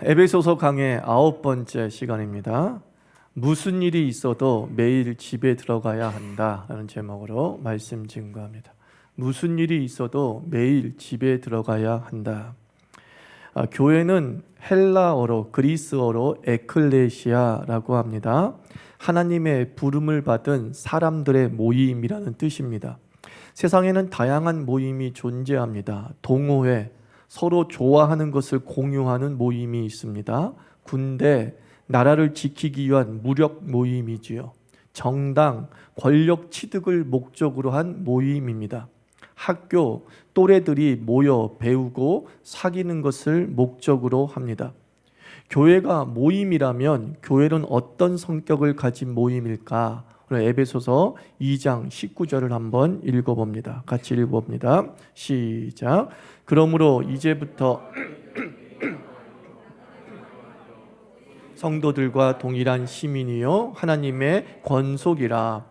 에베소서 강의 9번째 시간입니다. 무슨 일이 있어도 매일 집에 들어가야 한다라는 제목으로 말씀 증거합니다. 무슨 일이 있어도 매일 집에 들어가야 한다. 교회는 헬라어로 그리스어로 에클레시아라고 합니다. 하나님의 부름을 받은 사람들의 모임이라는 뜻입니다. 세상에는 다양한 모임이 존재합니다. 동호회, 서로 좋아하는 것을 공유하는 모임이 있습니다. 군대, 나라를 지키기 위한 무력 모임이지요. 정당, 권력 취득을 목적으로 한 모임입니다. 학교, 또래들이 모여 배우고 사귀는 것을 목적으로 합니다. 교회가 모임이라면 교회는 어떤 성격을 가진 모임일까? 오늘 에베소서 2장 19절을 한번 읽어봅니다. 같이 읽어봅니다. 시작. 그러므로 이제부터 성도들과 동일한 시민이요 하나님의 권속이라.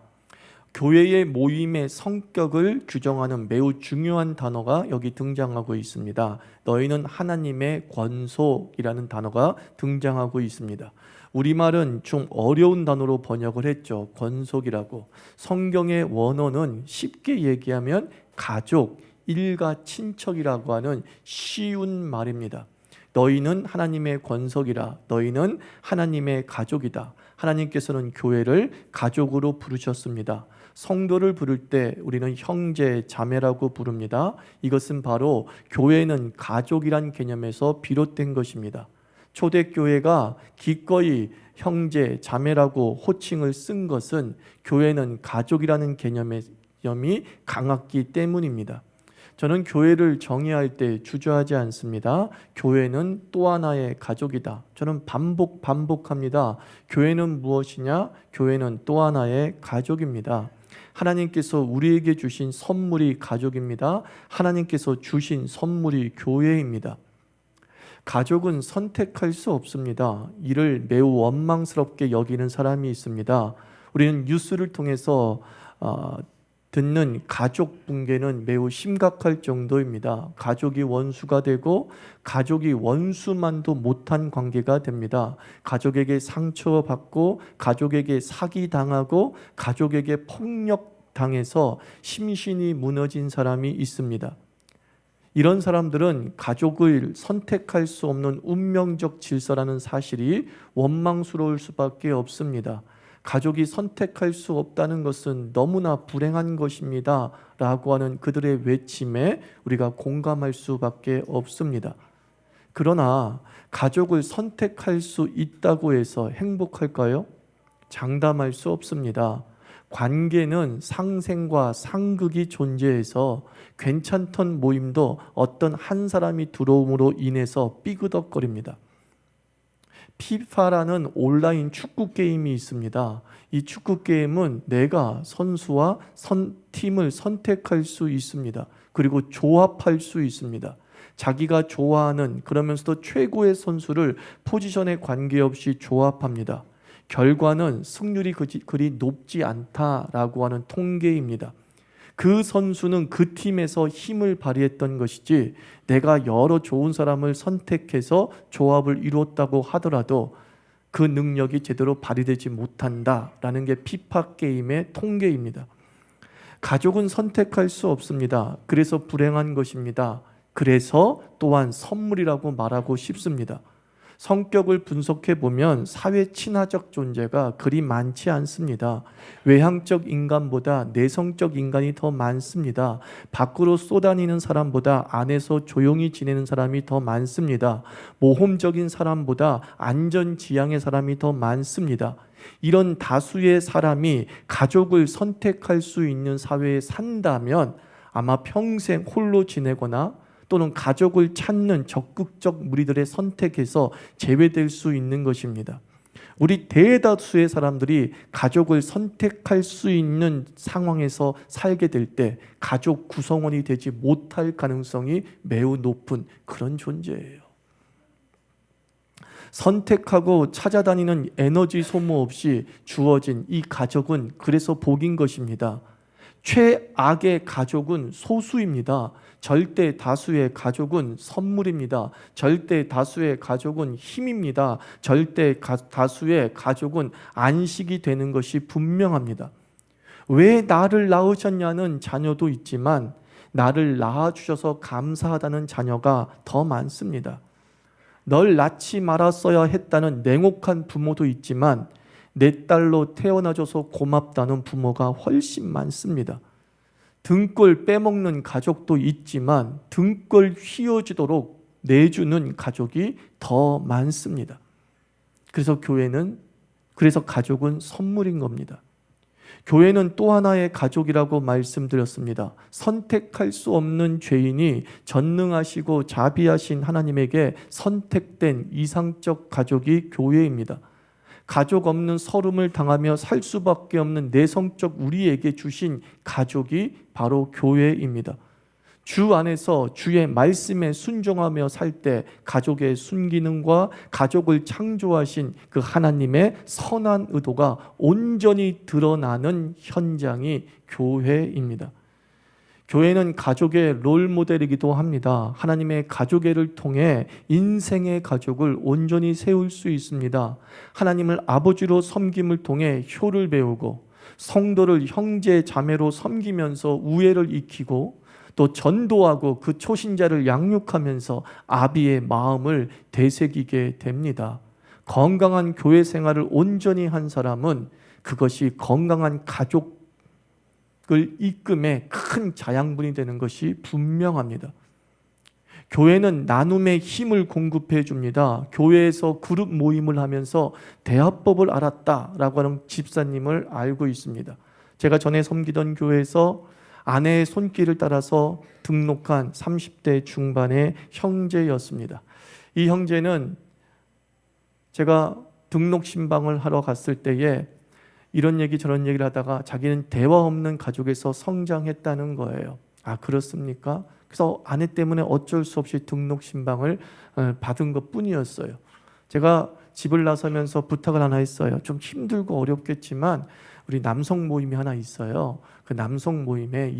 교회의 모임의 성격을 규정하는 매우 중요한 단어가 여기 등장하고 있습니다. 너희는 하나님의 권속이라는 단어가 등장하고 있습니다. 우리말은 좀 어려운 단어로 번역을 했죠. 권속이라고. 성경의 원어는 쉽게 얘기하면 가족, 일가, 친척이라고 하는 쉬운 말입니다. 너희는 하나님의 권속이라. 너희는 하나님의 가족이다. 하나님께서는 교회를 가족으로 부르셨습니다. 성도를 부를 때 우리는 형제, 자매라고 부릅니다. 이것은 바로 교회는 가족이란 개념에서 비롯된 것입니다. 초대교회가 기꺼이 형제, 자매라고 호칭을 쓴 것은 교회는 가족이라는 개념이 강했기 때문입니다. 저는 교회를 정의할 때 주저하지 않습니다. 교회는 또 하나의 가족이다. 저는 반복합니다. 교회는 무엇이냐? 교회는 또 하나의 가족입니다. 하나님께서 우리에게 주신 선물이 가족입니다. 하나님께서 주신 선물이 교회입니다. 가족은 선택할 수 없습니다. 이를 매우 원망스럽게 여기는 사람이 있습니다. 우리는 뉴스를 통해서 듣는 가족 붕괴는 매우 심각할 정도입니다. 가족이 원수가 되고 가족이 원수만도 못한 관계가 됩니다. 가족에게 상처받고 가족에게 사기당하고 가족에게 폭력당해서 심신이 무너진 사람이 있습니다. 이런 사람들은 가족을 선택할 수 없는 운명적 질서라는 사실이 원망스러울 수밖에 없습니다. 가족이 선택할 수 없다는 것은 너무나 불행한 것입니다 라고 하는 그들의 외침에 우리가 공감할 수밖에 없습니다. 그러나 가족을 선택할 수 있다고 해서 행복할까요? 장담할 수 없습니다. 관계는 상생과 상극이 존재해서 괜찮던 모임도 어떤 한 사람이 들어옴으로 인해서 삐그덕거립니다. 피파라는 온라인 축구 게임이 있습니다. 이 축구 게임은 내가 선수와 팀을 선택할 수 있습니다. 그리고 조합할 수 있습니다. 자기가 좋아하는 그러면서도 최고의 선수를 포지션에 관계없이 조합합니다. 결과는 승률이 그리 높지 않다라고 하는 통계입니다. 그 선수는 그 팀에서 힘을 발휘했던 것이지 내가 여러 좋은 사람을 선택해서 조합을 이루었다고 하더라도 그 능력이 제대로 발휘되지 못한다라는 게 피파 게임의 통계입니다. 가족은 선택할 수 없습니다. 그래서 불행한 것입니다. 그래서 또한 선물이라고 말하고 싶습니다. 성격을 분석해 보면 사회 친화적 존재가 그리 많지 않습니다. 외향적 인간보다 내성적 인간이 더 많습니다. 밖으로 쏘다니는 사람보다 안에서 조용히 지내는 사람이 더 많습니다. 모험적인 사람보다 안전지향의 사람이 더 많습니다. 이런 다수의 사람이 가족을 선택할 수 있는 사회에 산다면 아마 평생 홀로 지내거나 또는 가족을 찾는 적극적 무리들의 선택에서 제외될 수 있는 것입니다. 우리 대다수의 사람들이 가족을 선택할 수 있는 상황에서 살게 될 때 가족 구성원이 되지 못할 가능성이 매우 높은 그런 존재예요. 선택하고 찾아다니는 에너지 소모 없이 주어진 이 가족은 그래서 복인 것입니다. 최악의 가족은 소수입니다. 절대 다수의 가족은 선물입니다. 절대 다수의 가족은 힘입니다. 절대 다수의 가족은 안식이 되는 것이 분명합니다. 왜 나를 낳으셨냐는 자녀도 있지만 나를 낳아주셔서 감사하다는 자녀가 더 많습니다. 널 낳지 말았어야 했다는 냉혹한 부모도 있지만 내 딸로 태어나줘서 고맙다는 부모가 훨씬 많습니다. 등골 빼먹는 가족도 있지만 등골 휘어지도록 내주는 가족이 더 많습니다. 그래서 가족은 선물인 겁니다. 교회는 또 하나의 가족이라고 말씀드렸습니다. 선택할 수 없는 죄인이 전능하시고 자비하신 하나님에게 선택된 이상적 가족이 교회입니다. 가족 없는 서름을 당하며 살 수밖에 없는 내성적 우리에게 주신 가족이 바로 교회입니다. 주 안에서 주의 말씀에 순종하며 살 때 가족의 순기능과 가족을 창조하신 그 하나님의 선한 의도가 온전히 드러나는 현장이 교회입니다. 교회는 가족의 롤모델이기도 합니다. 하나님의 가족애를 통해 인생의 가족을 온전히 세울 수 있습니다. 하나님을 아버지로 섬김을 통해 효를 배우고 성도를 형제 자매로 섬기면서 우애를 익히고 또 전도하고 그 초신자를 양육하면서 아비의 마음을 되새기게 됩니다. 건강한 교회 생활을 온전히 한 사람은 그것이 건강한 가족을 이끌에 큰 자양분이 되는 것이 분명합니다. 교회는 나눔의 힘을 공급해 줍니다. 교회에서 그룹 모임을 하면서 대화법을 알았다라고 하는 집사님을 알고 있습니다. 제가 전에 섬기던 교회에서 아내의 손길을 따라서 등록한 30대 중반의 형제였습니다. 이 형제는 제가 등록 신방을 하러 갔을 때에 이런 얘기 저런 얘기를 하다가 자기는 대화 없는 가족에서 성장했다는 거예요. 아, 그렇습니까? 그래서 아내 때문에 어쩔 수 없이 등록 신방을 받은 것 뿐이었어요. 제가 집을 나서면서 부탁을 하나 했어요. 좀 힘들고 어렵겠지만 우리 남성 모임이 하나 있어요. 그 남성 모임에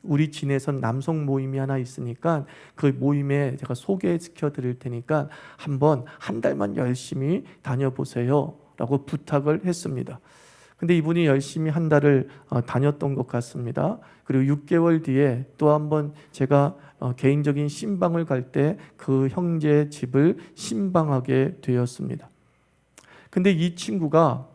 우리 진에선 남성 모임이 하나 있으니까 그 모임에 제가 소개시켜 드릴 테니까 한번 한 달만 열심히 다녀보세요 라고 부탁을 했습니다. 근데 이분이 열심히 한 달을 다녔던 것 같습니다. 그리고 6개월 뒤에 또 한번 제가 개인적인 신방을 갈 때 그 형제의 집을 신방하게 되었습니다. 근데 이 친구가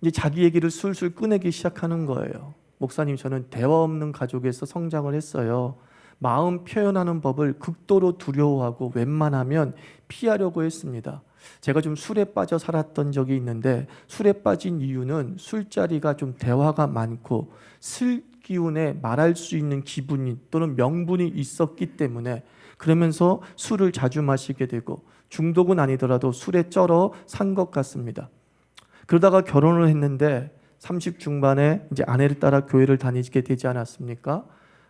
이제 자기 얘기를 술술 꺼내기 시작하는 거예요. 목사님, 저는 대화 없는 가족에서 성장을 했어요. 마음 표현하는 법을 극도로 두려워하고 웬만하면 피하려고 했습니다. 제가 좀 술에 빠져 살았던 적이 있는데 술에 빠진 이유는 술자리가 좀 대화가 많고 술 기운에 말할 수 있는 기분이 또는 명분이 있었기 때문에 그러면서 술을 자주 마시게 되고 중독은 아니더라도 술에 쩔어 산 것 같습니다. 그러다가 결혼을 했는데 30 중반에 이제 아내를 따라 교회를 다니게 되지 않았습니까?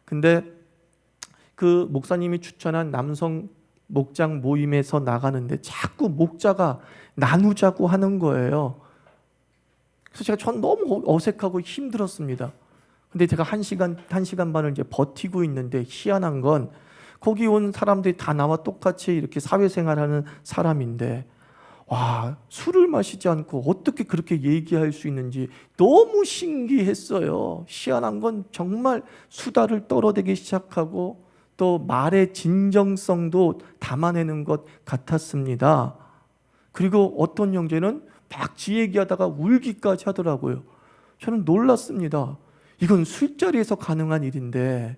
근데 그 목사님이 추천한 남성 목장 모임에서 나가는데 자꾸 목자가 나누자고 하는 거예요. 그래서 제가 전 너무 어색하고 힘들었습니다. 근데 제가 한 시간 반을 이제 버티고 있는데 희한한 건 거기 온 사람들이 다 나와 똑같이 이렇게 사회생활하는 사람인데 와, 술을 마시지 않고 어떻게 그렇게 얘기할 수 있는지 너무 신기했어요. 희한한 건 정말 수다를 떨어대기 시작하고 또 말의 진정성도 담아내는 것 같았습니다. 그리고 어떤 형제는 막 지 얘기하다가 울기까지 하더라고요. 저는 놀랐습니다. 이건 술자리에서 가능한 일인데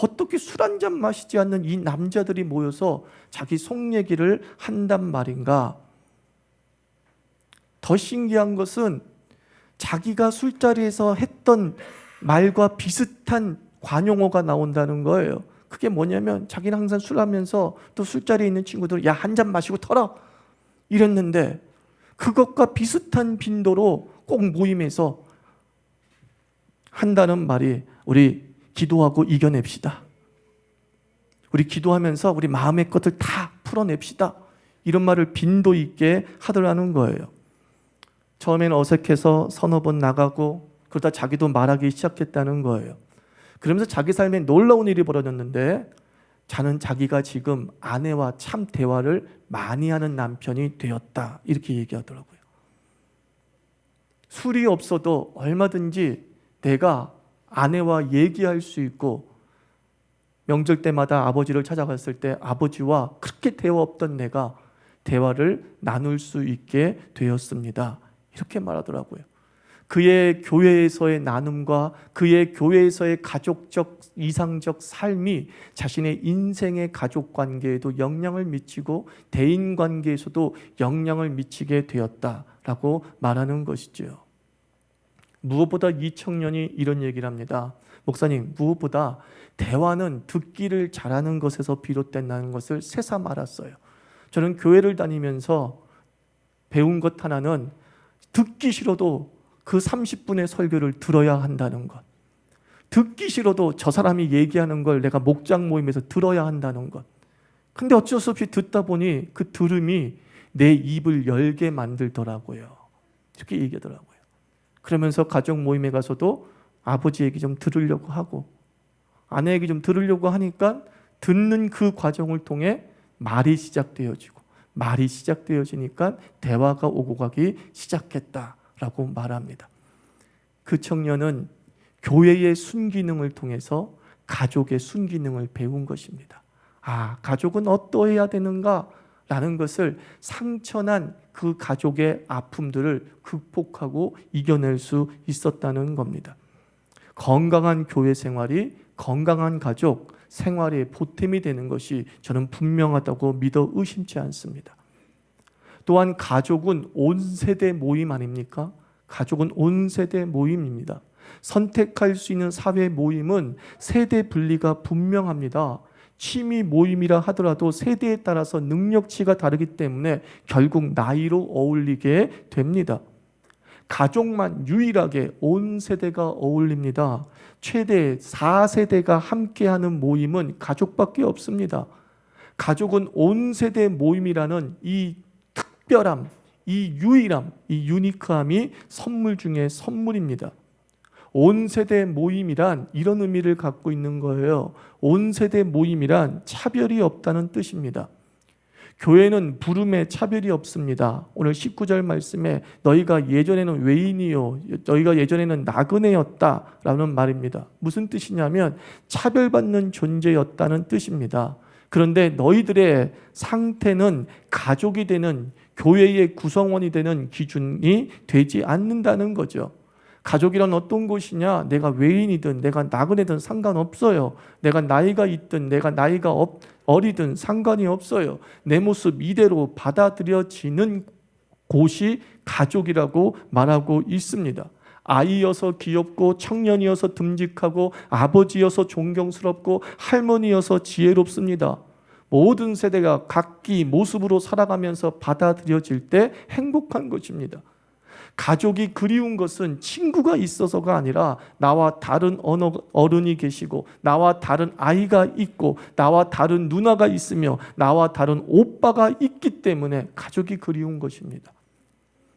어떻게 술 한 잔 마시지 않는 이 남자들이 모여서 자기 속 얘기를 한단 말인가? 더 신기한 것은 자기가 술자리에서 했던 말과 비슷한 관용어가 나온다는 거예요. 그게 뭐냐면 자기는 항상 술하면서 또 술자리에 있는 친구들 야, 한 잔 마시고 털어 이랬는데 그것과 비슷한 빈도로 꼭 모임에서 한다는 말이 우리 기도하고 이겨냅시다. 우리 기도하면서 우리 마음의 것들 다 풀어냅시다. 이런 말을 빈도 있게 하더라는 거예요. 처음에는 어색해서 서너 번 나가고 그러다 자기도 말하기 시작했다는 거예요. 그러면서 자기 삶에 놀라운 일이 벌어졌는데 자는 자기가 지금 아내와 참 대화를 많이 하는 남편이 되었다, 이렇게 얘기하더라고요. 술이 없어도 얼마든지 내가 아내와 얘기할 수 있고, 명절 때마다 아버지를 찾아갔을 때 아버지와 그렇게 대화 없던 내가 대화를 나눌 수 있게 되었습니다, 이렇게 말하더라고요. 그의 교회에서의 나눔과 그의 교회에서의 가족적 이상적 삶이 자신의 인생의 가족관계에도 영향을 미치고 대인관계에서도 영향을 미치게 되었다라고 말하는 것이죠. 무엇보다 이 청년이 이런 얘기를 합니다. 목사님, 무엇보다 대화는 듣기를 잘하는 것에서 비롯된다는 것을 새삼 알았어요. 저는 교회를 다니면서 배운 것 하나는 듣기 싫어도 그 30분의 설교를 들어야 한다는 것. 듣기 싫어도 저 사람이 얘기하는 걸 내가 목장 모임에서 들어야 한다는 것. 근데 어쩔 수 없이 듣다 보니 그 들음이 내 입을 열게 만들더라고요. 이렇게 얘기하더라고요. 그러면서 가족 모임에 가서도 아버지 얘기 좀 들으려고 하고 아내 얘기 좀 들으려고 하니까 듣는 그 과정을 통해 말이 시작되어지고, 말이 시작되어지니까 대화가 오고 가기 시작했다라고 말합니다. 그 청년은 교회의 순기능을 통해서 가족의 순기능을 배운 것입니다. 아, 가족은 어떠해야 되는가 라는 것을 상처난 그 가족의 아픔들을 극복하고 이겨낼 수 있었다는 겁니다. 건강한 교회 생활이 건강한 가족 생활의 보탬이 되는 것이 저는 분명하다고 믿어 의심치 않습니다. 또한 가족은 온 세대 모임 아닙니까? 가족은 온 세대 모임입니다. 선택할 수 있는 사회 모임은 세대 분리가 분명합니다. 취미 모임이라 하더라도 세대에 따라서 능력치가 다르기 때문에 결국 나이로 어울리게 됩니다. 가족만 유일하게 온 세대가 어울립니다. 최대 4세대가 함께하는 모임은 가족밖에 없습니다. 가족은 온 세대 모임이라는 이 특별함, 이 유일함, 이 유니크함이 선물 중에 선물입니다. 온 세대 모임이란 이런 의미를 갖고 있는 거예요. 온 세대 모임이란 차별이 없다는 뜻입니다. 교회는 부름에 차별이 없습니다. 오늘 19절 말씀에 너희가 예전에는 외인이요 너희가 예전에는 나그네였다라는 말입니다. 무슨 뜻이냐면 차별받는 존재였다는 뜻입니다. 그런데 너희들의 상태는 가족이 되는, 교회의 구성원이 되는 기준이 되지 않는다는 거죠. 가족이란 어떤 것이냐? 내가 외인이든 내가 나그네든 상관없어요. 내가 나이가 있든 내가 나이가 어리든 상관이 없어요. 내 모습 이대로 받아들여지는 곳이 가족이라고 말하고 있습니다. 아이여서 귀엽고 청년이어서 듬직하고 아버지여서 존경스럽고 할머니여서 지혜롭습니다. 모든 세대가 각기 모습으로 살아가면서 받아들여질 때 행복한 것입니다. 가족이 그리운 것은 친구가 있어서가 아니라 나와 다른 어른이 계시고 나와 다른 아이가 있고 나와 다른 누나가 있으며 나와 다른 오빠가 있기 때문에 가족이 그리운 것입니다.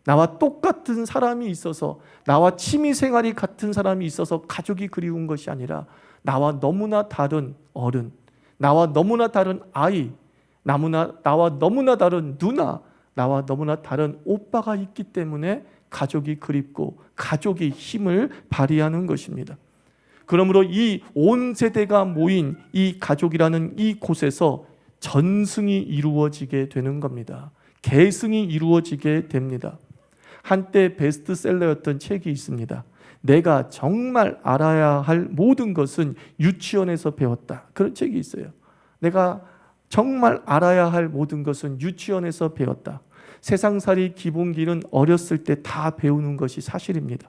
나와 똑같은 사람이 있어서, 나와 취미생활이 같은 사람이 있어서 가족이 그리운 것이 아니라 나와 너무나 다른 어른, 나와 너무나 다른 아이, 나와 너무나 다른 누나, 나와 너무나 다른 오빠가 있기 때문에 가족이 그립고 가족이 힘을 발휘하는 것입니다. 그러므로 이 온 세대가 모인 이 가족이라는 이 곳에서 전승이 이루어지게 되는 겁니다. 계승이 이루어지게 됩니다. 한때 베스트셀러였던 책이 있습니다. 내가 정말 알아야 할 모든 것은 유치원에서 배웠다. 그런 책이 있어요. 내가 정말 알아야 할 모든 것은 유치원에서 배웠다. 세상살이 기본기는 어렸을 때 다 배우는 것이 사실입니다.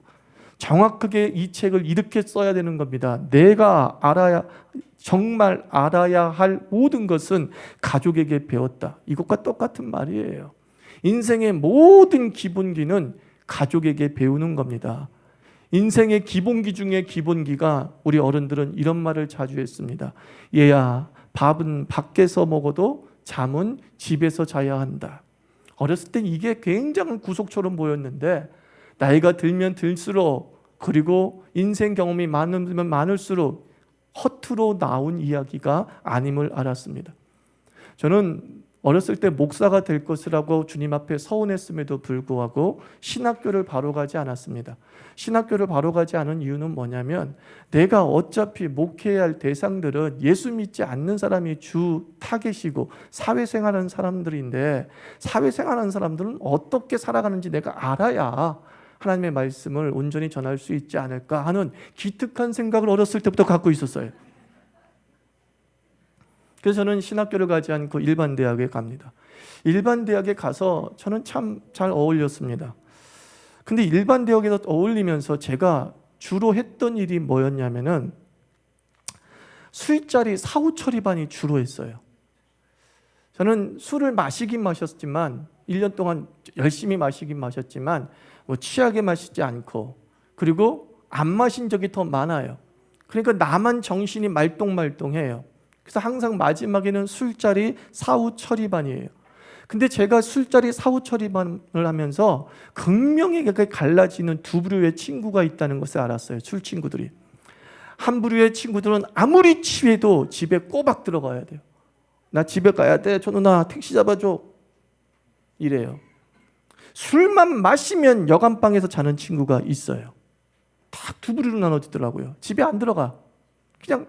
정확하게 이 책을 이렇게 써야 되는 겁니다. 내가 정말 알아야 할 모든 것은 가족에게 배웠다. 이것과 똑같은 말이에요. 인생의 모든 기본기는 가족에게 배우는 겁니다. 인생의 기본기 중에 기본기가, 우리 어른들은 이런 말을 자주 했습니다. 얘야, 밥은 밖에서 먹어도 잠은 집에서 자야 한다. 어렸을 땐 이게 굉장한 구속처럼 보였는데 나이가 들면 들수록, 그리고 인생 경험이 많으면 많을수록 허투루 나온 이야기가 아님을 알았습니다. 저는 어렸을 때 목사가 될 것이라고 주님 앞에 서운했음에도 불구하고 신학교를 바로 가지 않았습니다. 신학교를 바로 가지 않은 이유는 뭐냐면 내가 어차피 목회해야 할 대상들은 예수 믿지 않는 사람이 주 타겟이고 사회생활하는 사람들인데, 사회생활하는 사람들은 어떻게 살아가는지 내가 알아야 하나님의 말씀을 온전히 전할 수 있지 않을까 하는 기특한 생각을 어렸을 때부터 갖고 있었어요. 그래서 저는 신학교를 가지 않고 일반 대학에 갑니다. 일반 대학에 가서 저는 참 잘 어울렸습니다. 근데 일반 대학에서 어울리면서 제가 주로 했던 일이 뭐였냐면은 술자리 사후 처리반이 주로 했어요. 저는 술을 마시긴 마셨지만 1년 동안 열심히 마시긴 마셨지만 뭐 취하게 마시지 않고, 그리고 안 마신 적이 더 많아요. 그러니까 나만 정신이 말똥말똥해요. 그래서 항상 마지막에는 술자리 사후 처리반이에요. 근데 제가 술자리 사후 처리반을 하면서 극명하게 갈라지는 두 부류의 친구가 있다는 것을 알았어요. 술 친구들이. 한 부류의 친구들은 아무리 취해도 집에 꼬박 들어가야 돼요. 나 집에 가야 돼. 저 누나 택시 잡아줘. 이래요. 술만 마시면 여간방에서 자는 친구가 있어요. 딱 두 부류로 나눠지더라고요. 집에 안 들어가. 그냥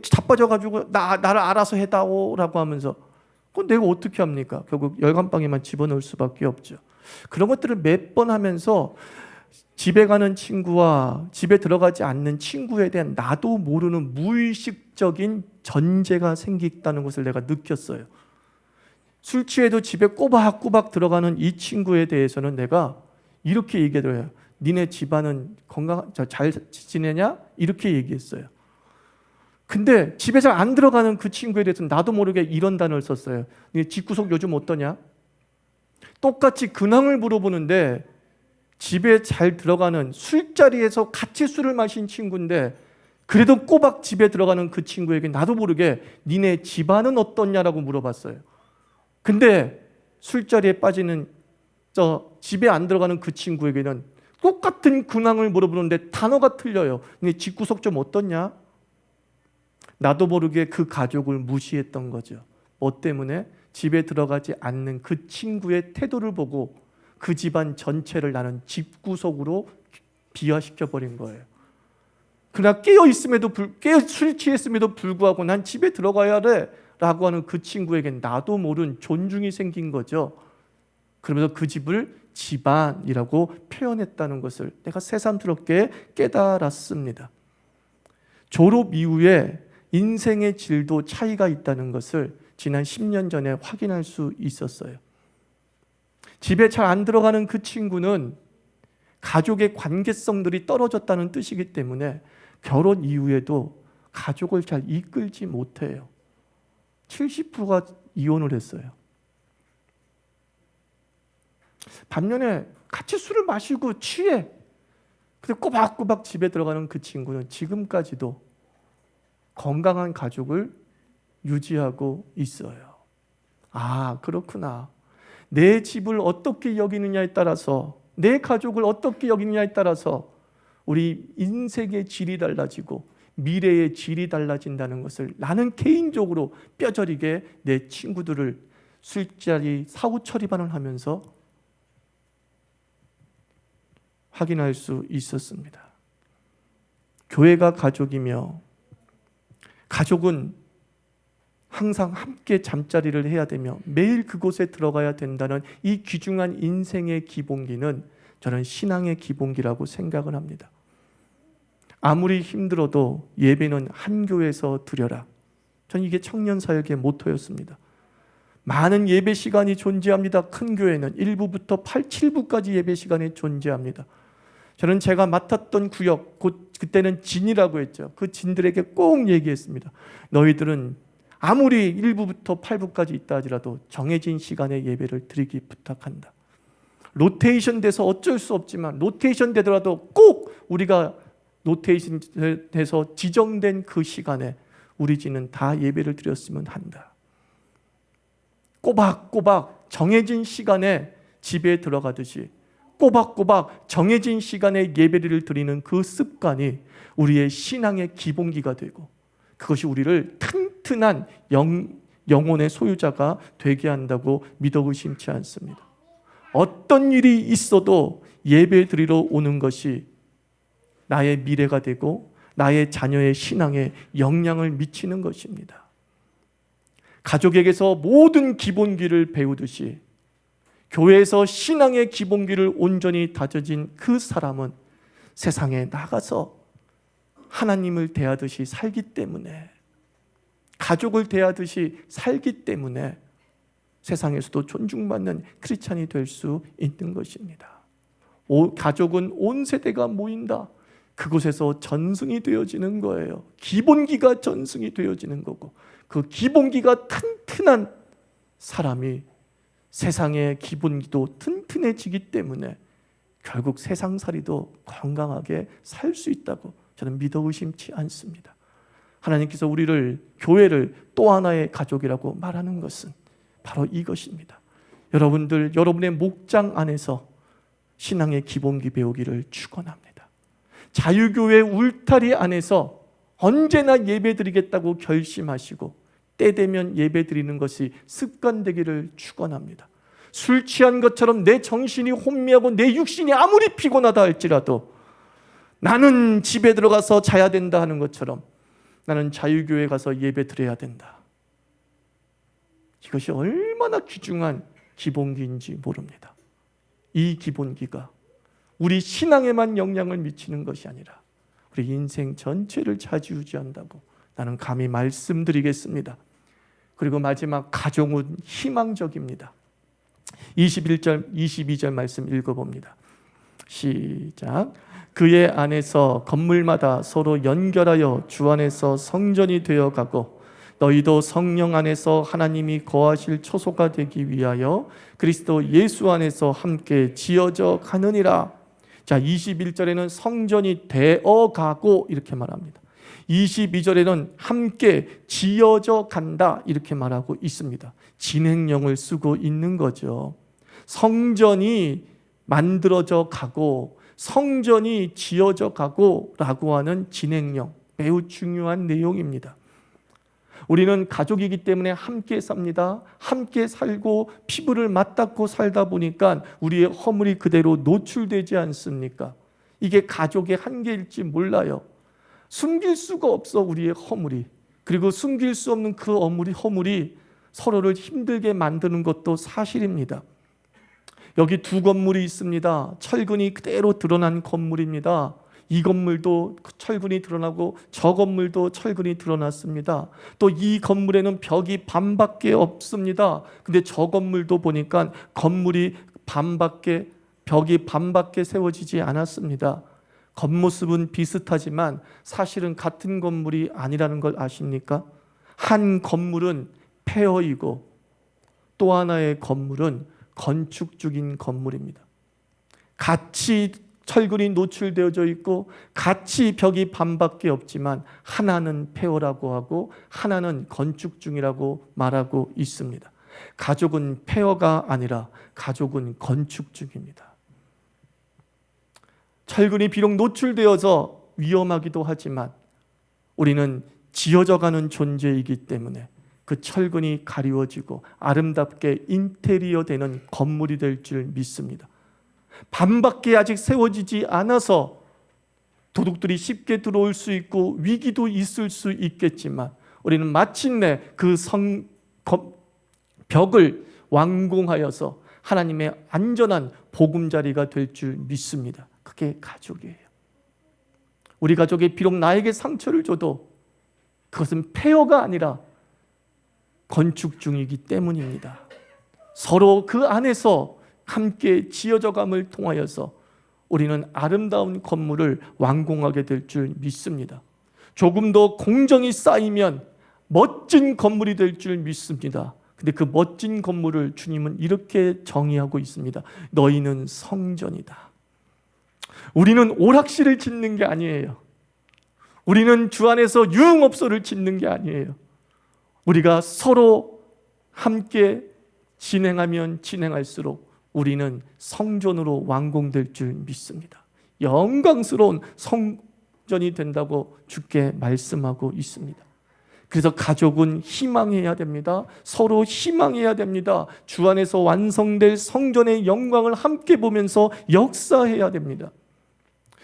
자빠져가지고 나를 알아서 해다오라고 하면서, 그건 내가 어떻게 합니까? 결국 열감방에만 집어넣을 수밖에 없죠. 그런 것들을 몇 번 하면서 집에 가는 친구와 집에 들어가지 않는 친구에 대한 나도 모르는 무의식적인 전제가 생겼다는 것을 내가 느꼈어요. 술 취해도 집에 꼬박꼬박 들어가는 이 친구에 대해서는 내가 이렇게 얘기해요. 니네 집안은 잘 지내냐? 이렇게 얘기했어요. 근데 집에 잘 안 들어가는 그 친구에 대해서는 나도 모르게 이런 단어를 썼어요. 집구석 요즘 어떠냐? 똑같이 근황을 물어보는데 집에 잘 들어가는, 술자리에서 같이 술을 마신 친구인데 그래도 꼬박 집에 들어가는 그 친구에게 나도 모르게 니네 집안은 어떠냐라고 물어봤어요. 근데 술자리에 빠지는 집에 안 들어가는 그 친구에게는 똑같은 근황을 물어보는데 단어가 틀려요. 니네 집구석 좀 어떠냐? 나도 모르게 그 가족을 무시했던 거죠. 뭐 때문에? 집에 들어가지 않는 그 친구의 태도를 보고 그 집안 전체를 나는 집구석으로 비화시켜 버린 거예요. 그러나 술 취했음에도 불구하고 난 집에 들어가야 돼 라고 하는 그 친구에겐 나도 모른 존중이 생긴 거죠. 그러면서 그 집을 집안이라고 표현했다는 것을 내가 새삼스럽게 깨달았습니다. 졸업 이후에 인생의 질도 차이가 있다는 것을 지난 10년 전에 확인할 수 있었어요. 집에 잘 안 들어가는 그 친구는 가족의 관계성들이 떨어졌다는 뜻이기 때문에 결혼 이후에도 가족을 잘 이끌지 못해요. 70%가 이혼을 했어요. 반면에 같이 술을 마시고 취해. 근데 꼬박꼬박 집에 들어가는 그 친구는 지금까지도 건강한 가족을 유지하고 있어요. 아, 그렇구나. 내 집을 어떻게 여기느냐에 따라서, 내 가족을 어떻게 여기느냐에 따라서 우리 인생의 질이 달라지고 미래의 질이 달라진다는 것을 나는 개인적으로 뼈저리게 내 친구들을 술자리 사후 처리반을 하면서 확인할 수 있었습니다. 교회가 가족이며 가족은 항상 함께 잠자리를 해야 되며 매일 그곳에 들어가야 된다는 이 귀중한 인생의 기본기는 저는 신앙의 기본기라고 생각을 합니다. 아무리 힘들어도 예배는 한 교회에서 드려라. 저는 이게 청년사역의 모토였습니다. 많은 예배 시간이 존재합니다. 큰 교회는 1부부터 7부까지 예배 시간이 존재합니다. 저는 제가 맡았던 구역, 그때는 진이라고 했죠. 그 진들에게 꼭 얘기했습니다. 너희들은 아무리 1부부터 8부까지 있다 하더라도 정해진 시간에 예배를 드리기 부탁한다. 로테이션 돼서 어쩔 수 없지만 로테이션 되더라도 꼭 우리가 로테이션 돼서 지정된 그 시간에 우리 집은 다 예배를 드렸으면 한다. 꼬박꼬박 정해진 시간에 집에 들어가듯이 꼬박꼬박 정해진 시간에 예배를 드리는 그 습관이 우리의 신앙의 기본기가 되고, 그것이 우리를 튼튼한 영혼의 소유자가 되게 한다고 믿어 의심치 않습니다. 어떤 일이 있어도 예배 드리러 오는 것이 나의 미래가 되고 나의 자녀의 신앙에 영향을 미치는 것입니다. 가족에게서 모든 기본기를 배우듯이 교회에서 신앙의 기본기를 온전히 다져진 그 사람은 세상에 나가서 하나님을 대하듯이 살기 때문에, 가족을 대하듯이 살기 때문에 세상에서도 존중받는 크리스찬이 될 수 있는 것입니다. 가족은 온 세대가 모인다. 그곳에서 전승이 되어지는 거예요. 기본기가 전승이 되어지는 거고, 그 기본기가 튼튼한 사람이 세상의 기본기도 튼튼해지기 때문에 결국 세상살이도 건강하게 살 수 있다고 저는 믿어 의심치 않습니다. 하나님께서 우리를, 교회를 또 하나의 가족이라고 말하는 것은 바로 이것입니다. 여러분들, 여러분의 목장 안에서 신앙의 기본기 배우기를 축원합니다. 자유교회 울타리 안에서 언제나 예배드리겠다고 결심하시고 때 되면 예배드리는 것이 습관되기를 축원합니다. 술 취한 것처럼 내 정신이 혼미하고 내 육신이 아무리 피곤하다 할지라도 나는 집에 들어가서 자야 된다 하는 것처럼 나는 자유교회 가서 예배드려야 된다. 이것이 얼마나 귀중한 기본기인지 모릅니다. 이 기본기가 우리 신앙에만 영향을 미치는 것이 아니라 우리 인생 전체를 좌지우지한다고 나는 감히 말씀드리겠습니다. 그리고 마지막, 가족은 희망적입니다. 21절, 22절 말씀 읽어봅니다. 시작. 그의 안에서 건물마다 서로 연결하여 주 안에서 성전이 되어가고 너희도 성령 안에서 하나님이 거하실 초소가 되기 위하여 그리스도 예수 안에서 함께 지어져 가느니라. 자, 21절에는 성전이 되어가고 이렇게 말합니다. 22절에는 함께 지어져 간다 이렇게 말하고 있습니다. 진행형을 쓰고 있는 거죠. 성전이 만들어져 가고 성전이 지어져 가고 라고 하는 진행형, 매우 중요한 내용입니다. 우리는 가족이기 때문에 함께 삽니다. 함께 살고 피부를 맞닿고 살다 보니까 우리의 허물이 그대로 노출되지 않습니까? 이게 가족의 한계일지 몰라요. 숨길 수가 없어, 우리의 허물이. 그리고 숨길 수 없는 그 허물이 서로를 힘들게 만드는 것도 사실입니다. 여기 두 건물이 있습니다. 철근이 그대로 드러난 건물입니다. 이 건물도 철근이 드러나고 저 건물도 철근이 드러났습니다. 또 이 건물에는 벽이 반밖에 없습니다. 근데 저 건물도 보니까 벽이 반밖에 세워지지 않았습니다. 겉모습은 비슷하지만 사실은 같은 건물이 아니라는 걸 아십니까? 한 건물은 폐허이고 또 하나의 건물은 건축 중인 건물입니다. 같이 철근이 노출되어져 있고 같이 벽이 반밖에 없지만 하나는 폐허라고 하고 하나는 건축 중이라고 말하고 있습니다. 가족은 폐허가 아니라 가족은 건축 중입니다. 철근이 비록 노출되어서 위험하기도 하지만 우리는 지어져가는 존재이기 때문에 그 철근이 가리워지고 아름답게 인테리어 되는 건물이 될 줄 믿습니다. 반밖에 아직 세워지지 않아서 도둑들이 쉽게 들어올 수 있고 위기도 있을 수 있겠지만 우리는 마침내 그 벽을 완공하여서 하나님의 안전한 보금자리가 될 줄 믿습니다. 그게 가족이에요. 우리 가족이 비록 나에게 상처를 줘도 그것은 폐허가 아니라 건축 중이기 때문입니다. 서로 그 안에서 함께 지어져감을 통하여서 우리는 아름다운 건물을 완공하게 될 줄 믿습니다. 조금 더 공정이 쌓이면 멋진 건물이 될 줄 믿습니다. 근데 그 멋진 건물을 주님은 이렇게 정의하고 있습니다. 너희는 성전이다. 우리는 오락실을 짓는 게 아니에요. 우리는 주 안에서 유흥업소를 짓는 게 아니에요. 우리가 서로 함께 진행하면 진행할수록 우리는 성전으로 완공될 줄 믿습니다. 영광스러운 성전이 된다고 주께 말씀하고 있습니다. 그래서 가족은 희망해야 됩니다. 서로 희망해야 됩니다. 주 안에서 완성될 성전의 영광을 함께 보면서 역사해야 됩니다.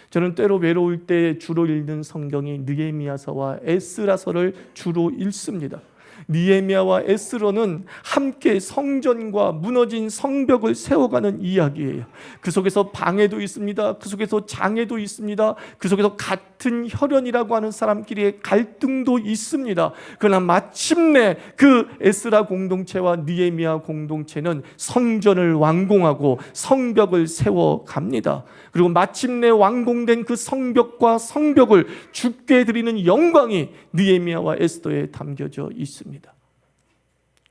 저는 때로 외로울 때 주로 읽는 성경이 느헤미야서와 에스라서를 주로 읽습니다. 느헤미야와 에스라는 함께 성전과 무너진 성벽을 세워가는 이야기예요. 그 속에서 방해도 있습니다. 그 속에서 장애도 있습니다. 그 속에서 같은 혈연이라고 하는 사람끼리의 갈등도 있습니다. 그러나 마침내 그 에스라 공동체와 느헤미야 공동체는 성전을 완공하고 성벽을 세워갑니다. 그리고 마침내 완공된 그 성벽과 성벽을 주께 드리는 영광이 느헤미야와 에스더에 담겨져 있습니다.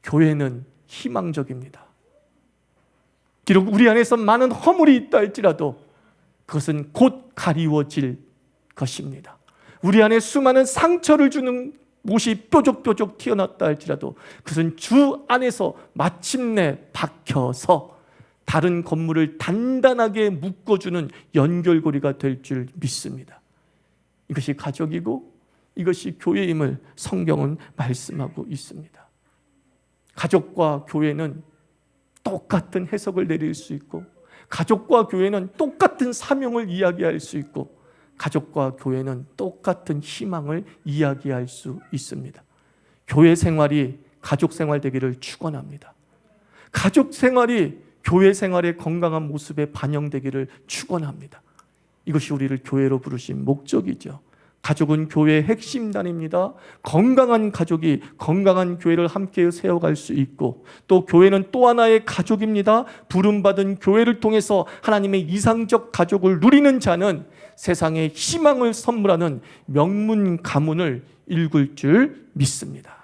교회는 희망적입니다. 비록 우리 안에서 많은 허물이 있다 할지라도 그것은 곧 가리워질 것입니다. 우리 안에 수많은 상처를 주는 못이 뾰족뾰족 튀어났다 할지라도 그것은 주 안에서 마침내 박혀서 다른 건물을 단단하게 묶어주는 연결고리가 될 줄 믿습니다. 이것이 가족이고 이것이 교회임을 성경은 말씀하고 있습니다. 가족과 교회는 똑같은 해석을 내릴 수 있고 가족과 교회는 똑같은 사명을 이야기할 수 있고 가족과 교회는 똑같은 희망을 이야기할 수 있습니다. 교회 생활이 가족 생활 되기를 축원합니다. 가족 생활이 교회 생활의 건강한 모습에 반영되기를 축원합니다. 이것이 우리를 교회로 부르신 목적이죠. 가족은 교회의 핵심단입니다. 건강한 가족이 건강한 교회를 함께 세워갈 수 있고 또 교회는 또 하나의 가족입니다. 부름받은 교회를 통해서 하나님의 이상적 가족을 누리는 자는 세상에 희망을 선물하는 명문 가문을 읽을 줄 믿습니다.